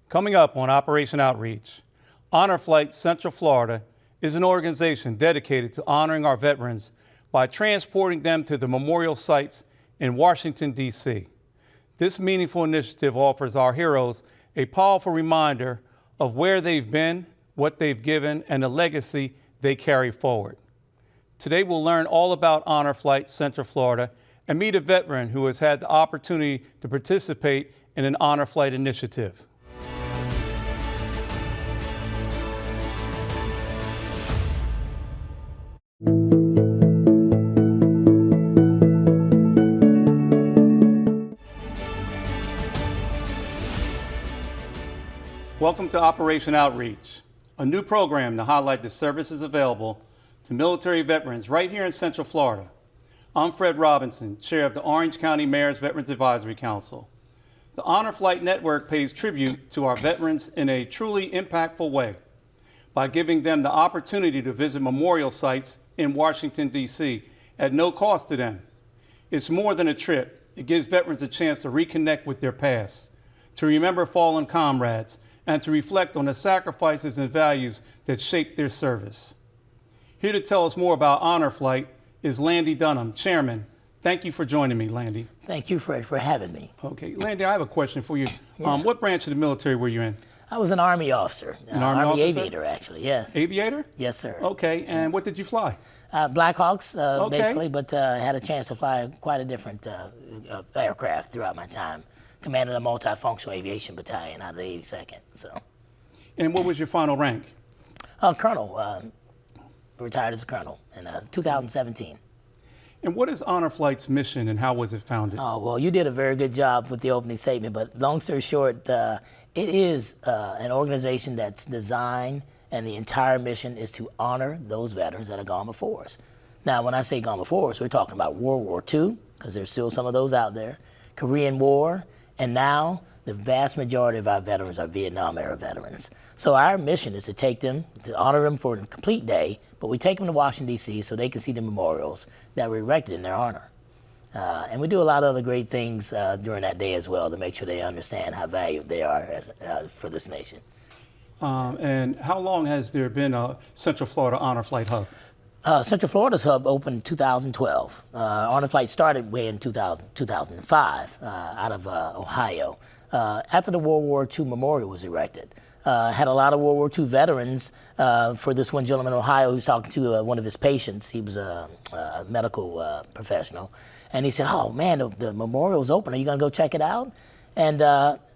Coming up on Operation Outreach, Honor Flight Central Florida is an organization dedicated to honoring our veterans by transporting them to the memorial sites in Washington, D.C. This meaningful initiative offers our heroes a powerful reminder of where they've been, what they've given, and the legacy they carry forward. Today we'll learn all about Honor Flight Central Florida and meet a veteran who has had the opportunity to participate in an Honor Flight initiative. Welcome to Operation Outreach, a new program to highlight the services available to military veterans right here in Central Florida. I'm Fred Robinson, chair of the Orange County Mayor's Veterans Advisory Council. The Honor Flight Network pays tribute to our veterans in a truly impactful way by giving them the opportunity to visit memorial sites in Washington, D.C. at no cost to them. It's more than a trip. It gives veterans a chance to reconnect with their past, to remember fallen comrades, and to reflect on the sacrifices and values that shaped their service. Here to tell us more about Honor Flight is Landy Dunham, Chairman. Thank you for joining me, Landy. Thank you, Fred, for having me. Okay, Landy, I have a question for you. Yeah. What branch of the military were you in? I was an Army officer. An Army officer? Aviator, actually, yes. Aviator? Yes, sir. Okay, and what did you fly? Blackhawks, Okay. basically, but had a chance to fly quite a different aircraft throughout my time. Commanded a multifunctional aviation battalion out of the 82nd. So. And what was your final rank? Colonel. Retired as a colonel in 2017. And what is Honor Flight's mission and how was it founded? Oh, well, you did a very good job with the opening statement, but long story short, it is an organization that's designed, and the entire mission is to honor those veterans that have gone before us. Now, when I say gone before us, we're talking about World War II, because there's still some of those out there, Korean War, and now the vast majority of our veterans are Vietnam-era veterans. So our mission is to take them, to honor them for a complete day, but we take them to Washington, D.C. so they can see the memorials that were erected in their honor. And we do a lot of other great things during that day as well to make sure they understand how valued they are for this nation. And how long has there been a Central Florida Honor Flight hub? Central Florida's hub opened in 2012. Honor Flight started way in 2005 out of Ohio. After the World War II memorial was erected. Had a lot of World War II veterans. For this one gentleman in Ohio who was talking to one of his patients. He was a medical professional. And he said, oh man, the memorial's open. Are you gonna go check it out? And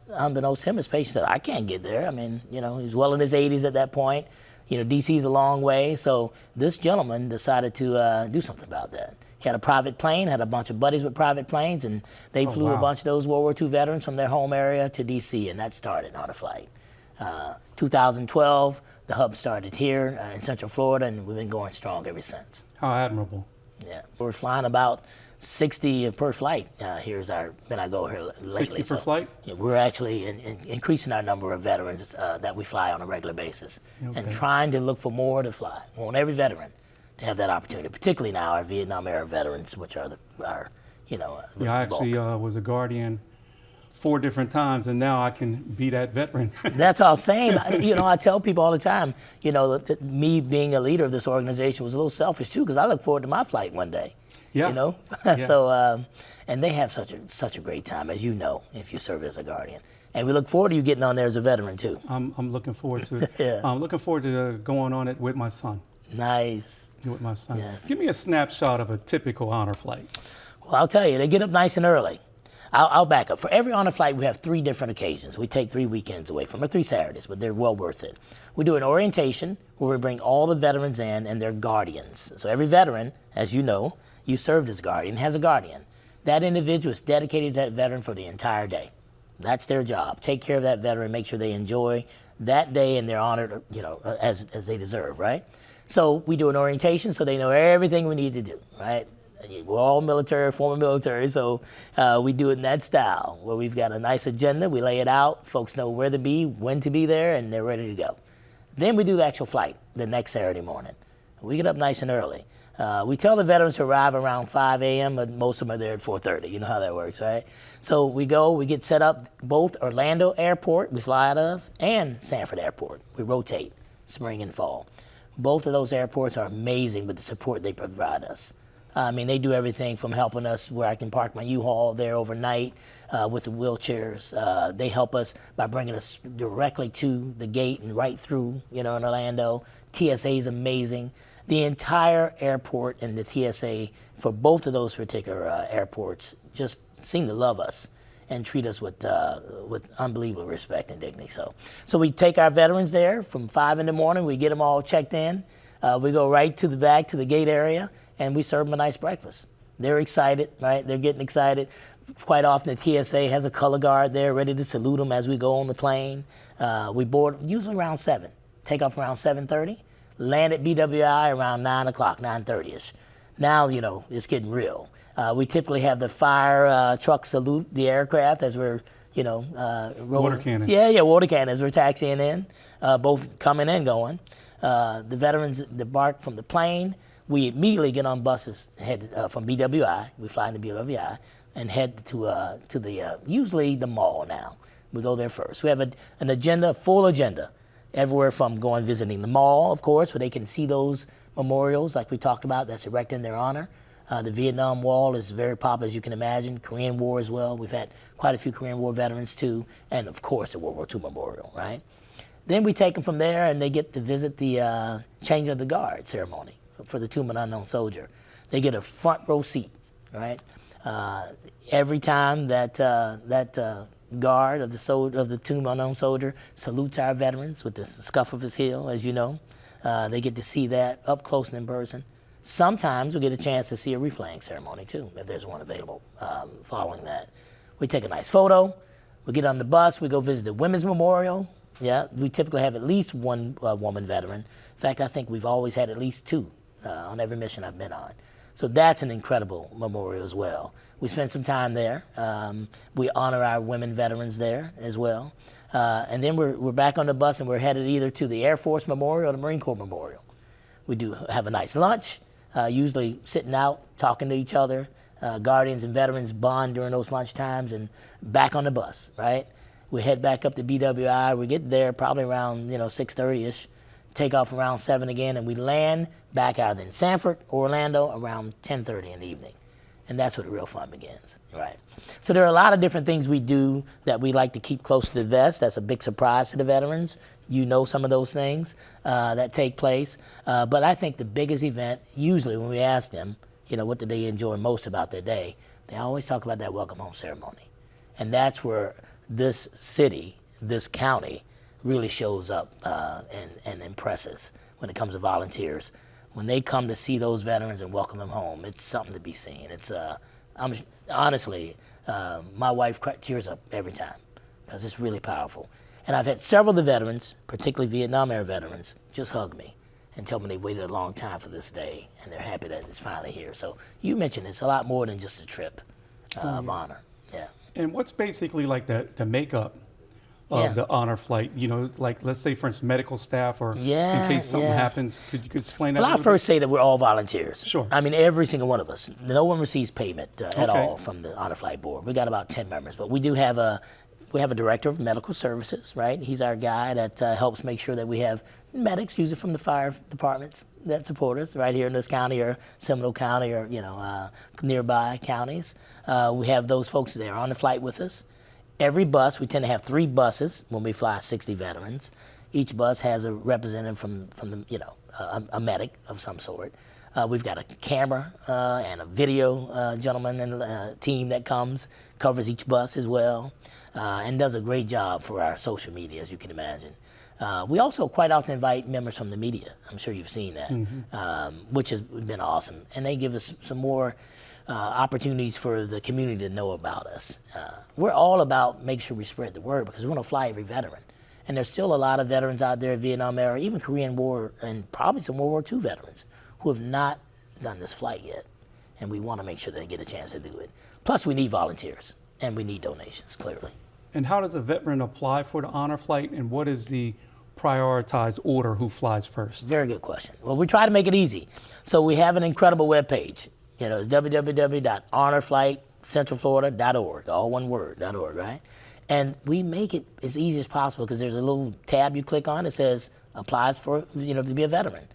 unbeknownst to him, his patient said, I can't get there. I mean, you know, he was well in his 80s at that point. You know, DC's a long way. So this gentleman decided to do something about that. He had a private plane, had a bunch of buddies with private planes, and they flew a bunch of those World War II veterans from their home area to DC, and that started Honor Flight. 2012, the hub started here in Central Florida, and we've been going strong ever since. How admirable. Yeah, we're flying about 60 per flight. Here's when I go here lately. 60 per flight? Yeah, we're actually increasing our number of veterans that we fly on a regular basis, and trying to look for more to fly. We want every veteran to have that opportunity, particularly now our Vietnam-era veterans, which are our Yeah, I actually was a Guardian 4 different times, and now I can be that veteran. That's all I'm saying. I tell people all the time, that me being a leader of this organization was a little selfish too, because I look forward to my flight one day. Yeah. Yeah. So, and they have such a great time, as you know, if you serve as a Guardian. And we look forward to you getting on there as a veteran too. I'm looking forward to it. Yeah. I'm looking forward to going on it with my son. Nice. With my son. Yes. Give me a snapshot of a typical Honor Flight. Well, I'll tell you, they get up nice and early. I'll back up. For every Honor Flight, we have 3 different occasions. We take 3 weekends away from, or 3 Saturdays, but they're well worth it. We do an orientation where we bring all the veterans in and their guardians. So every veteran, as you know, you served as a guardian, has a guardian. That individual is dedicated to that veteran for the entire day. That's their job. Take care of that veteran, make sure they enjoy that day and they're honored, as they deserve, right? So we do an orientation so they know everything we need to do, right? We're all military, former military, so we do it in that style, where we've got a nice agenda, we lay it out, folks know where to be, when to be there, and they're ready to go. Then we do the actual flight the next Saturday morning. We get up nice and early. We tell the veterans to arrive around 5 a.m., but most of them are there at 4:30. You know how that works, right? So we get set up both Orlando Airport, we fly out of, and Sanford Airport. We rotate spring and fall. Both of those airports are amazing with the support they provide us. I mean, they do everything from helping us where I can park my U-Haul there overnight with the wheelchairs. They help us by bringing us directly to the gate and right through, in Orlando. TSA is amazing. The entire airport and the TSA for both of those particular airports just seem to love us and treat us with unbelievable respect and dignity. So we take our veterans there from 5 in the morning. We get them all checked in. We go right to the back to the gate area, and we serve them a nice breakfast. They're excited, right? They're getting excited. Quite often the TSA has a color guard there ready to salute them as we go on the plane. We board usually around 7, take off around 7:30, land at BWI around 9 o'clock, 9:30ish. Now, it's getting real. We typically have the fire truck salute the aircraft as we're, rolling. Water cannon. Yeah, water cannon as we're taxiing in, both coming and going. The veterans debark from the plane. We immediately get on buses, head from BWI. We fly into BWI and head to the usually the mall now. We go there first. We have an agenda, full agenda, everywhere from going visiting the mall, of course, where they can see those memorials like we talked about that's erected in their honor. The Vietnam Wall is very popular, as you can imagine. Korean War as well. We've had quite a few Korean War veterans too, and of course the World War II Memorial, right? Then we take them from there, and they get to visit the change of the guard ceremony for the Tomb of an Unknown Soldier. They get a front row seat, right? Every time that guard of the Tomb of an Unknown Soldier salutes our veterans with the scuff of his heel, as you know, they get to see that up close and in person. Sometimes we get a chance to see a reflaying ceremony too, if there's one available following that. We take a nice photo, we get on the bus, we go visit the Women's Memorial. Yeah, we typically have at least one woman veteran. In fact, I think we've always had at least 2 on every mission I've been on. So that's an incredible memorial as well. We spend some time there. We honor our women veterans there as well. And then we're back on the bus and we're headed either to the Air Force Memorial or the Marine Corps Memorial. We do have a nice lunch, usually sitting out, talking to each other. Guardians and veterans bond during those lunch times and back on the bus, right? We head back up to BWI. We get there probably around 6:30ish, take off around 7 again, and we land back out in Sanford, Orlando around 10:30 in the evening. And that's where the real fun begins, right? So there are a lot of different things we do that we like to keep close to the vest. That's a big surprise to the veterans. You know some of those things that take place. But I think the biggest event, usually when we ask them, what do they enjoy most about their day, they always talk about that welcome home ceremony. And that's where this city, this county, really shows up and impresses when it comes to volunteers. When they come to see those veterans and welcome them home, it's something to be seen. It's honestly, my wife tears up every time because it's really powerful. And I've had several of the veterans, particularly Vietnam era veterans, just hug me and tell me they waited a long time for this day and they're happy that it's finally here. So you mentioned it's a lot more than just a trip of honor. Yeah. And what's basically like the makeup of the honor flight? Like let's say for instance medical staff or in case something happens. Could you explain that? Well, I'll first say that we're all volunteers. Sure. I mean, every single one of us. No one receives payment at all from the Honor Flight Board. We got about 10 members, but we do have a director of medical services, right? He's our guy that helps make sure that we have medics, usually from the fire departments that support us right here in this county or Seminole County or nearby counties. We have those folks there on the flight with us. Every bus, we tend to have 3 buses when we fly 60 veterans. Each bus has a representative from a medic of some sort. We've got a camera and a video gentleman and team that covers each bus as well, and does a great job for our social media, as you can imagine. We also quite often invite members from the media. I'm sure you've seen that, which has been awesome. And they give us some more opportunities for the community to know about us. We're all about making sure we spread the word because we want to fly every veteran. And there's still a lot of veterans out there, Vietnam era, even Korean War, and probably some World War II veterans who have not done this flight yet. And we want to make sure they get a chance to do it. Plus, we need volunteers, and we need donations, clearly. And how does a veteran apply for the honor flight, and what is the prioritize order who flies first? Very good question. Well, we try to make it easy. So we have an incredible webpage. It's www.honorflightcentralflorida.org, all one word, .org, right? And we make it as easy as possible because there's a little tab you click on that says applies for, to be a veteran.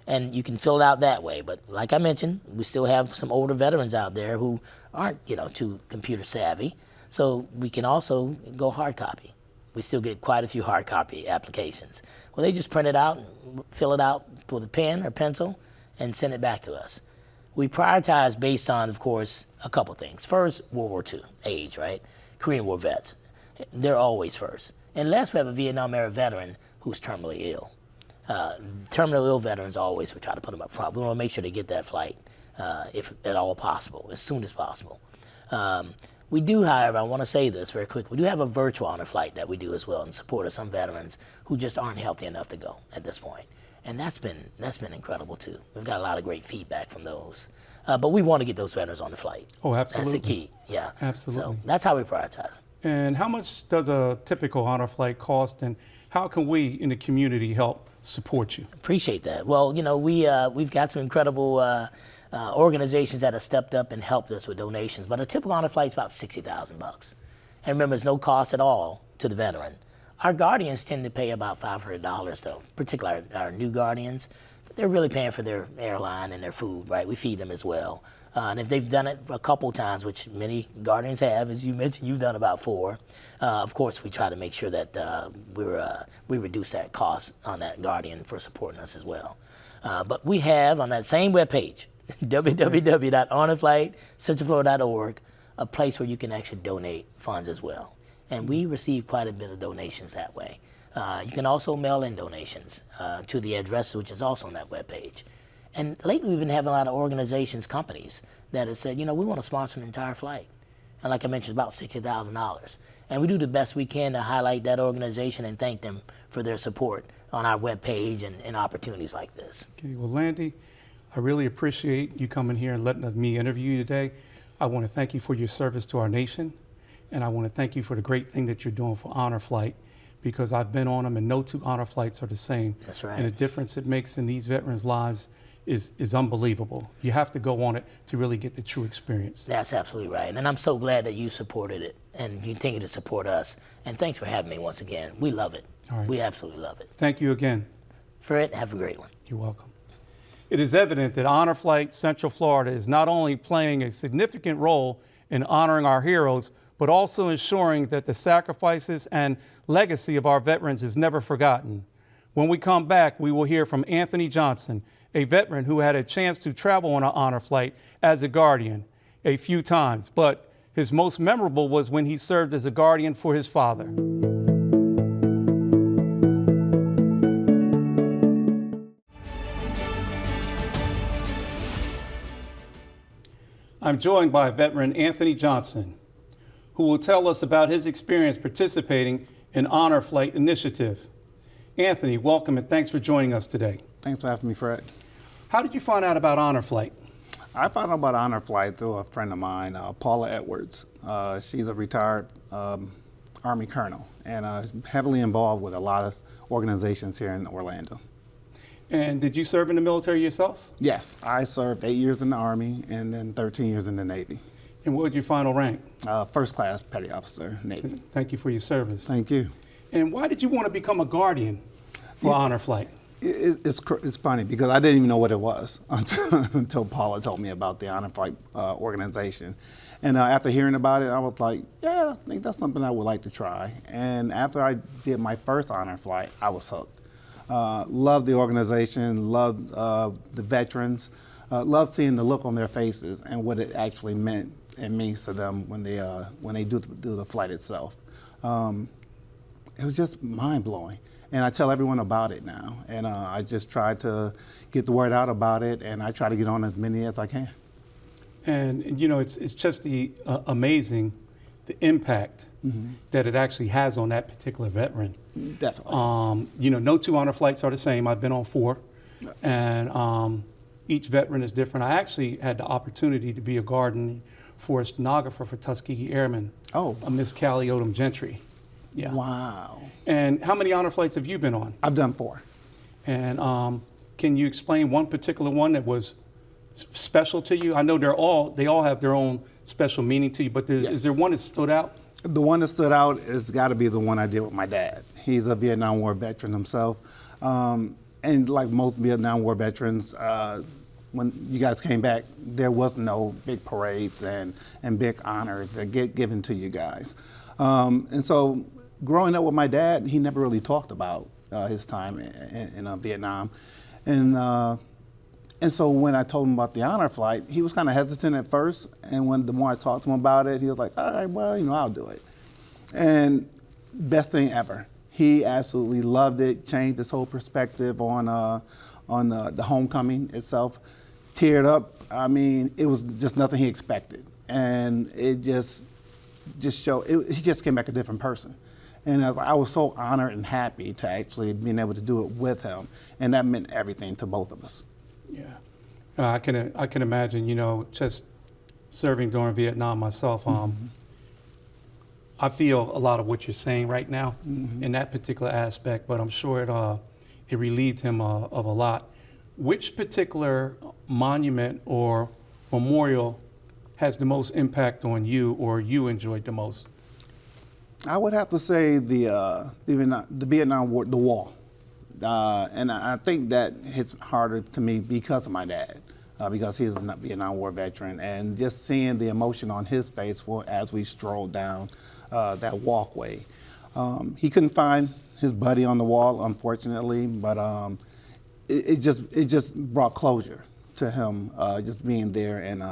And you can fill it out that way. But like I mentioned, we still have some older veterans out there who aren't, too computer savvy. So we can also go hard copy. We still get quite a few hard copy applications. Well, they just print it out, and fill it out with a pen or pencil, and send it back to us. We prioritize based on, of course, a couple things. First, World War II, age, right? Korean War vets, they're always first. Unless we have a Vietnam era veteran who's terminally ill. Terminally ill veterans always, we try to put them up front. We want to make sure they get that flight, if at all possible, as soon as possible. We do, however, I want to say this very quick, we do have a virtual honor flight that we do as well in support of some veterans who just aren't healthy enough to go at this point. And that's been incredible too. We've got a lot of great feedback from those. But we want to get those veterans on the flight. Oh, absolutely. That's the key, yeah. Absolutely. So that's how we prioritize. And how much does a typical honor flight cost, and how can we in the community help support you? Appreciate that. Well, we've got some incredible organizations that have stepped up and helped us with donations, but a typical honor flight is about $60,000. And remember, it's no cost at all to the veteran. Our guardians tend to pay about $500 though, particularly our new guardians. They're really paying for their airline and their food, right? We feed them as well. And if they've done it a couple times, which many guardians have, as you mentioned, you've done about 4, of course we try to make sure that we reduce that cost on that guardian for supporting us as well. But we have on that same webpage, www.honorflightcentralflorida.org, a place where you can actually donate funds as well. And we receive quite a bit of donations that way. You can also mail in donations to the address, which is also on that webpage. And lately we've been having a lot of organizations, companies, that have said, we want to sponsor an entire flight. And like I mentioned, about $60,000. And we do the best we can to highlight that organization and thank them for their support on our webpage and opportunities like this. Okay, well, Landy, I really appreciate you coming here and letting me interview you today. I want to thank you for your service to our nation. And I want to thank you for the great thing that you're doing for Honor Flight, because I've been on them and no 2 honor flights are the same. That's right. And the difference it makes in these veterans' lives is unbelievable. You have to go on it to really get the true experience. That's absolutely right. And I'm so glad that you supported it and continue to support us. And thanks for having me once again. We love it. All right. We absolutely love it. Thank you again. Fred, have a great one. You're welcome. It is evident that Honor Flight Central Florida is not only playing a significant role in honoring our heroes, but also ensuring that the sacrifices and legacy of our veterans is never forgotten. When we come back, we will hear from Anthony Johnson, a veteran who had a chance to travel on an honor flight as a guardian a few times, but his most memorable was when he served as a guardian for his father. I'm joined by veteran Anthony Johnson, who will tell us about his experience participating in Honor Flight Initiative. Anthony, welcome and thanks for joining us today. Thanks for having me, Fred. How did you find out about Honor Flight? I found out about Honor Flight through a friend of mine, Paula Edwards. She's a retired Army colonel and heavily involved with a lot of organizations here in Orlando. And did you serve in the military yourself? Yes, I served 8 years in the Army and then 13 years in the Navy. And what was your final rank? First class petty officer, Navy. Thank you for your service. Thank you. And why did you want to become a guardian for Honor Flight? It's funny because I didn't even know what it was until Paula told me about the Honor Flight organization. And after hearing about it, I was like, yeah, I think that's something I would like to try. And after I did my first Honor Flight, I was hooked. Loved the organization, loved the veterans, loved seeing the look on their faces and what it actually meant and means to them when they do the flight itself. It was just mind-blowing. And I tell everyone about it now. And I just try to get the word out about it, and I try to get on as many as I can. And it's just amazing the impact that it actually has on that particular veteran. Definitely. No 2 honor flights are the same. I've been on 4, and each veteran is different. I actually had the opportunity to be a guardian for a stenographer for Tuskegee Airmen. Oh. Miss Callie Odom Gentry. Yeah. Wow. And how many honor flights have you been on? I've done 4. And can you explain one particular one that was special to you? I know they all have their own special meaning to you, but Yes. is there one that stood out? The one that stood out has got to be the one I did with my dad. He's a Vietnam War veteran himself. And like most Vietnam War veterans, when you guys came back, there was no big parades and big honors that get given to you guys. And so growing up with my dad, he never really talked about his time in Vietnam. And so when I told him about the honor flight, he was kind of hesitant at first. And the more I talked to him about it, he was like, all right, well, I'll do it. And best thing ever. He absolutely loved it, changed his whole perspective on the homecoming itself. Teared up. I mean, it was just nothing he expected. And it just showed, he just came back a different person. And I was so honored and happy to actually being able to do it with him. And that meant everything to both of us. Yeah. I can imagine, just serving during Vietnam myself. I feel a lot of what you're saying right now in that particular aspect, but I'm sure it relieved him of a lot. Which particular monument or memorial has the most impact on you, or you enjoyed the most? I would have to say the Vietnam War, the wall. And I think that hits harder to me because of my dad, because he's a Vietnam War veteran, and just seeing the emotion on his face as we strolled down that walkway. He couldn't find his buddy on the wall, unfortunately, but it just brought closure to him, just being there, and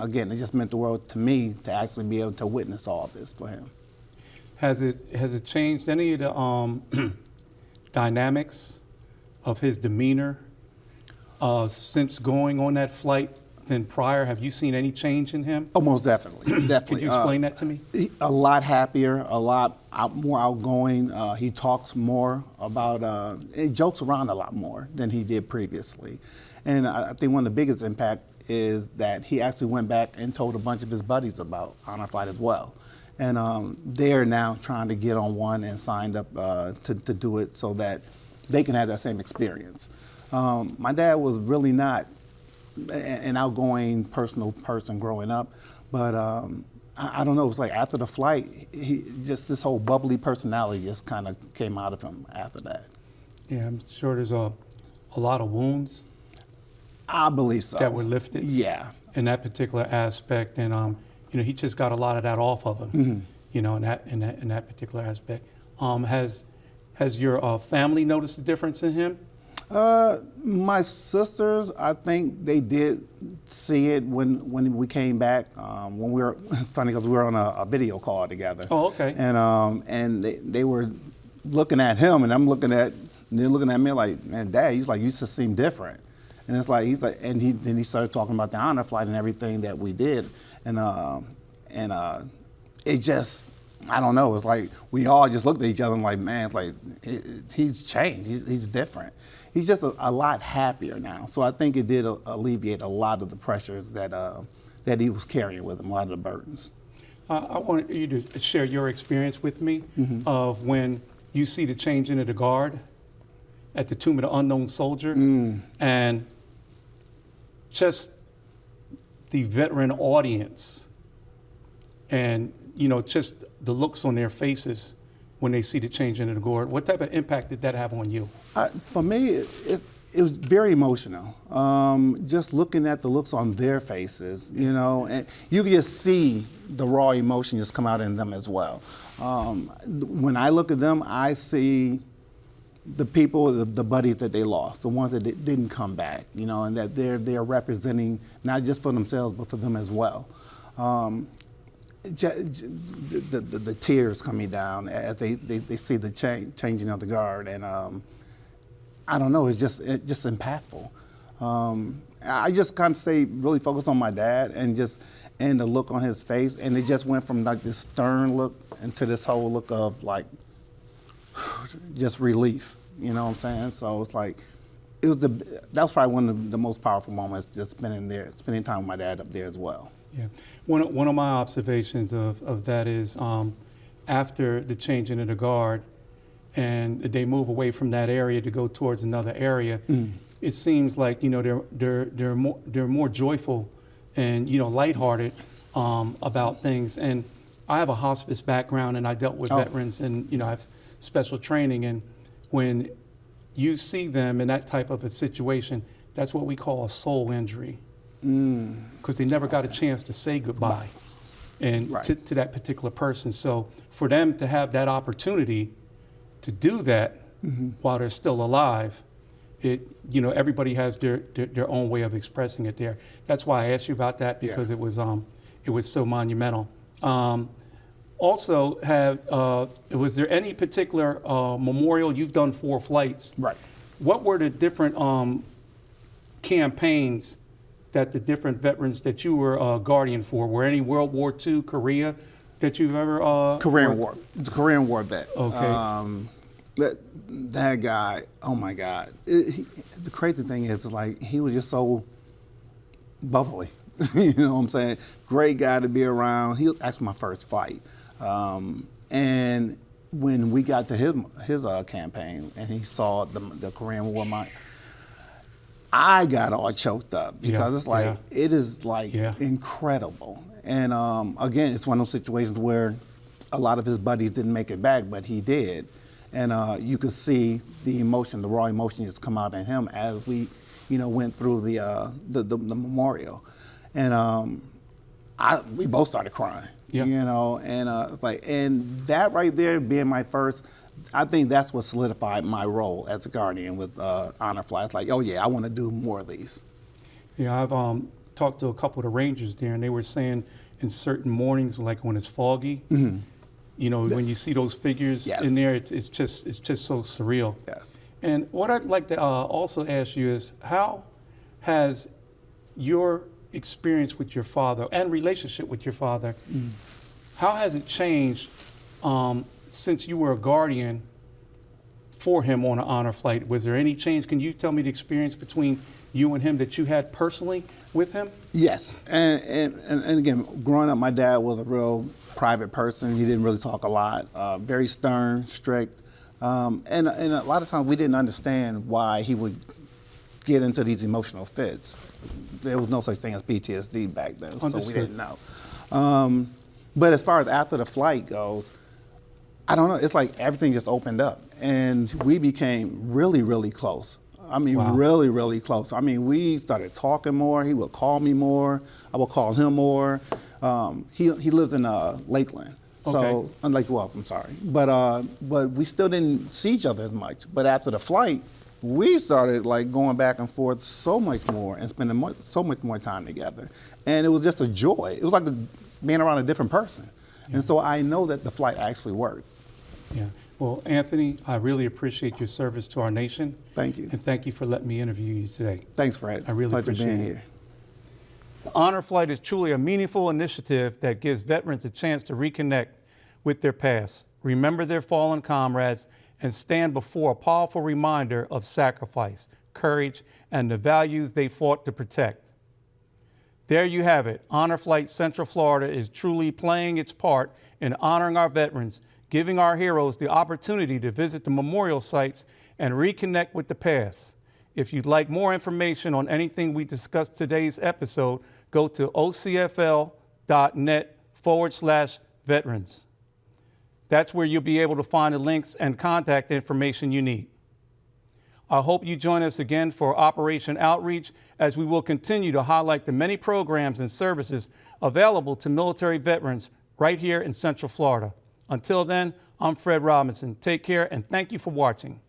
again, it just meant the world to me to actually be able to witness all this for him. Has it changed any of the dynamics of his demeanor since going on that flight than prior? Have you seen any change in him? Oh, most definitely, definitely. Could you explain that to me? A lot happier, a lot more outgoing. He talks more about, he jokes around a lot more than he did previously. And I think one of the biggest impact is that he actually went back and told a bunch of his buddies about Honor Flight as well. And they're now trying to get on one and signed up to do it so that they can have that same experience. My dad was really not an outgoing, personal person growing up, but I don't know, it was like after the flight, this whole bubbly personality just kind of came out of him after that. Yeah, I'm sure there's a lot of wounds I believe so. that were lifted. Yeah. In that particular aspect, and he just got a lot of that off of him. In that particular aspect. Has your family noticed a difference in him? My sisters, I think they did see it when we came back. When we were, it's funny because we were on a video call together. Oh, okay. And they were looking at him, and they're looking at me like, man, Dad, you used to seem different. And it's like then he started talking about the honor flight and everything that we did, and it just, I don't know, it's like we all just looked at each other and like, man, it's like he's changed, he's different. He's just a lot happier now. So I think it did alleviate a lot of the pressures that he was carrying with him, a lot of the burdens. I want you to share your experience with me of when you see the changing of the guard at the Tomb of the Unknown Soldier, and just the veteran audience, and just the looks on their faces when they see the changing of the guard. What type of impact did that have on you? For me, it was very emotional. Just looking at the looks on their faces, and you can just see the raw emotion just come out in them as well. When I look at them, I see the people, the buddies that they lost, the ones that didn't come back, and that they're representing not just for themselves but for them as well. The tears coming down as they see the changing of the guard, and I don't know, it's just impactful. I just kind of stay really focused on my dad and the look on his face, and it just went from like this stern look into this whole look of like just relief. You know what I'm saying? So it's like that was probably one of the most powerful moments, just spending time with my dad up there as well. Yeah, one of my observations of that is after the changing of the guard and they move away from that area to go towards another area, it seems like, you know, they're more joyful and, you know, lighthearted about things. And I have a hospice background and I dealt with veterans and, you know, I have special training. And when you see them in that type of a situation, that's what we call a soul injury. Because they never got a chance to say goodbye and to that particular person. So for them to have that opportunity to do that while they're still alive, you know, everybody has their own way of expressing it there. That's why I asked you about that, because it was so monumental. Also, was there any particular memorial? You've done 4 flights. Right. What were the different campaigns that the different veterans that you were guardian for? Were any World War II, Korea, that you've ever? Korean War. The Korean War vet. Okay. That guy, oh my God. The crazy thing is, like, he was just so bubbly. You know what I'm saying? Great guy to be around. He was actually my first fight. And when we got to his campaign and he saw the Korean War, I got all choked up because it's like, it is like incredible. And again, it's one of those situations where a lot of his buddies didn't make it back, but he did. And you could see the emotion, the raw emotion just come out in him as we, you know, went through the memorial. And we both started crying, you know, and and that right there being my first, I think that's what solidified my role as a guardian with Honor Flight. It's like, oh yeah, I want to do more of these. Yeah, I've talked to a couple of the Rangers there, and they were saying in certain mornings, like when it's foggy, you know, when you see those figures in there, it's just so surreal. Yes. And what I'd like to also ask you is, how has your experience with your father and relationship with your father, how has it changed since you were a guardian for him on an honor flight? Was there any change? Can you tell me the experience between you and him that you had personally with him? Yes, and again, growing up, my dad was a real private person. He didn't really talk a lot, very stern, strict, and a lot of times we didn't understand why he would get into these emotional fits. There was no such thing as PTSD back then, so we didn't know. But as far as after the flight goes, I don't know, it's like everything just opened up and we became really, really close. I mean, really, really close. I mean, we started talking more. He would call me more. I would call him more. He lives in Lakeland. So, Lake Welp, I'm sorry. But we still didn't see each other as much. But after the flight, we started like going back and forth so much more and spending so much more time together. And it was just a joy. It was like being around a different person. And so I know that the flight actually worked. Yeah. Well, Anthony, I really appreciate your service to our nation. Thank you. And thank you for letting me interview you today. Thanks, Fred. I really Pleasure appreciate being it. here. The Honor Flight is truly a meaningful initiative that gives veterans a chance to reconnect with their past, remember their fallen comrades, and stand before a powerful reminder of sacrifice, courage, and the values they fought to protect. There you have it. Honor Flight Central Florida is truly playing its part in honoring our veterans, giving our heroes the opportunity to visit the memorial sites and reconnect with the past. If you'd like more information on anything we discussed today's episode, go to ocfl.net/veterans. That's where you'll be able to find the links and contact information you need. I hope you join us again for Operation Outreach, as we will continue to highlight the many programs and services available to military veterans right here in Central Florida. Until then, I'm Fred Robinson. Take care and thank you for watching.